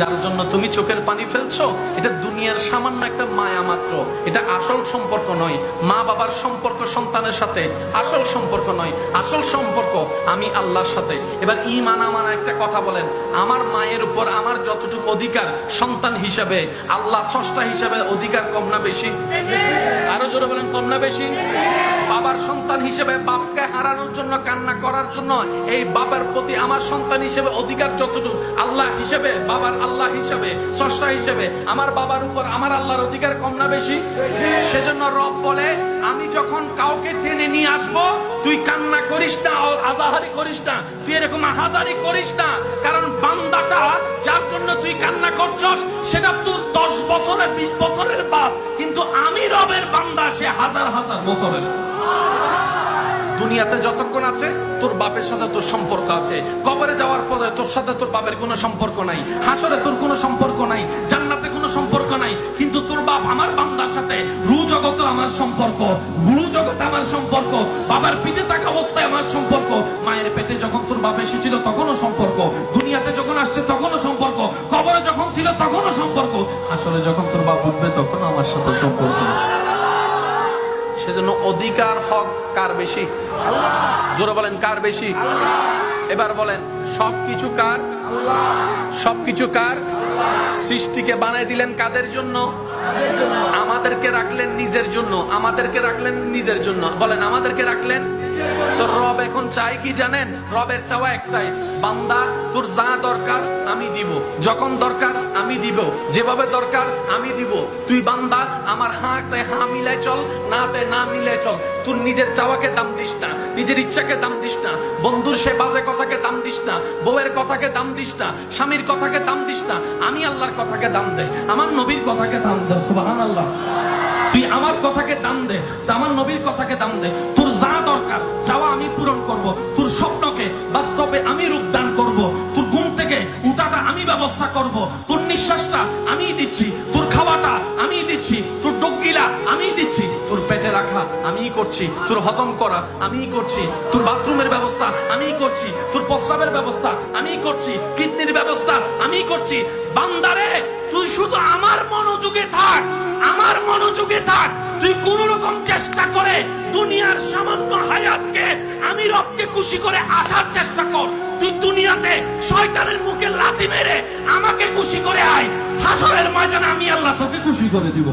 যার জন্য তুমি চোখের পানি ফেলছো, এটা দুনিয়ার সামান্য একটা মায়া মাত্র, এটা আসল সম্পর্ক নয়। মা বাবার সম্পর্ক সন্তানের সাথে আসল সম্পর্ক নয়, আসল সম্পর্ক আমি আল্লাহর সাথে। এবার ঈমান আমান একটা কথা বলেন, আমার মায়ের উপর আমার যতটুকু অধিকার সন্তান হিসেবে, আল্লাহ স্রষ্টা হিসেবে অধিকার কম না বেশি? আরো জোরে বলেন, কম না বেশি? বাবার সন্তান হিসেবে বাপকে হারানোর জন্য, কান্না করার জন্য এই বাবার প্রতি আমার সন্তান হিসেবে অধিকার যতটুকু, আল্লাহ হিসেবে, বাবার আল্লাহ হিসেবে, স্রষ্টা হিসেবে আমার বাবার উপর আমার আল্লাহর অধিকার কম না বেশি? সেজন্য রব বলে, আমি যখন কাউকে টেনে নিয়ে আসবো, তুই কান্না করিস না, আজাহারি করিস না, তুই এরকম আহাজারি করিস না। কারণ বান্দাটা যার জন্য তুই কান্না করছস, সেটা তোর 10 বছরের 20 বছরের বাপ, কিন্তু আমি রবের বান্দা, সে হাজার হাজার বছরের। দুনিয়াতে যতক্ষণ আছে তোর বাপের সাথে তোর সম্পর্ক আছে, কবরে যাওয়ার পরে তোর সাথে তোর বাপের কোনো সম্পর্ক নাই, হাসরে তোর কোনো সম্পর্ক নাই, জান্নাতে কোনো সম্পর্ক নাই, কিন্তু তোর বাপ আমার বান্দার সাথে রু জগতে আমার সম্পর্ক, গুরু জগতে আমার সম্পর্ক, বাবার পিঠে থাকা অবস্থায় আমার সম্পর্ক, মায়ের পেটে যখন তোর বাপ এসেছিল তখনও সম্পর্ক, দুনিয়াতে যখন আসছে তখনও সম্পর্ক, কবরে যখন ছিল তখনও সম্পর্ক, হাসরে যখন তোর বাপ উঠবে তখনও আমার সাথে সম্পর্ক আছে। সেজন্য অধিকার হক কার বেশি? জোরে বলেন, কার বেশি? এবার বলেন, সবকিছু কার? সবকিছু কার? সৃষ্টিকে বানাই দিলেন কাদের জন্য? আমাদেরকে রাখলেন নিজের জন্য, আমাদেরকে রাখলেন নিজের জন্য। বলেন, আমাদেরকে রাখলেন। তো রব এখন চাই কি জানেন? রবের চাওয়া একটাই, বান্দা তোর যা দরকার আমি দিব, যখন দরকার আমি দিব, যেভাবে দরকার আমি দিব। তুই বান্দা আমার হাতে হা মিলাই চল, নাতে না মিলাই চল। তোর নিজের চাওয়াকে দাম দিস না, নিজের ইচ্ছাকে দাম দিস না, বন্ধুর সে বাজে কথাকে দাম দিস না, বউয়ের কথাকে দাম দিস না, স্বামীর কথাকে দাম দিস না। আমি আল্লাহর কথাকে দাম দে, আমার নবীর কথাকে দাম দে। সুবহানাল্লাহ। তুই আমার কথাকে দাম দে, আমার নবীর কথাকে দাম দে। তোর যা দরকার চাওয়া আমি পূরণ করব, তোর স্বপ্নকে বাস্তবে আমি রূপদান করব, তোর ঘুম থেকে উঠাটা আমি ব্যবস্থা করব, তোর নিঃশ্বাসটা আমি দিচ্ছি, তোর খাওয়াটা আমি দিচ্ছি, তোর ডোকগিলা আমি দিচ্ছি, তোর পেটে রাখা আমি করছি, তোর হজম করা আমি করছি, তোর বাথরুমের ব্যবস্থা আমি করছি, তোর প্রস্রাবের ব্যবস্থা আমি করছি, কিডনির ব্যবস্থা আমি করছি। বান্দারে, তুই শুধু আমার মনোযোগে থাক, আমার মনোযোগে থাক। তুই কোন রকম চেষ্টা করে দুনিয়ার সামান্য হায়াতকে আমি রবকে খুশি করে আসার চেষ্টা কর। তুই দুনিয়াতে শয়তানের মুখে লাথি মেরে আমাকে খুশি করে আয়, হাসরের ময়দানে আমি আল্লাহ তোকে খুশি করে দিব।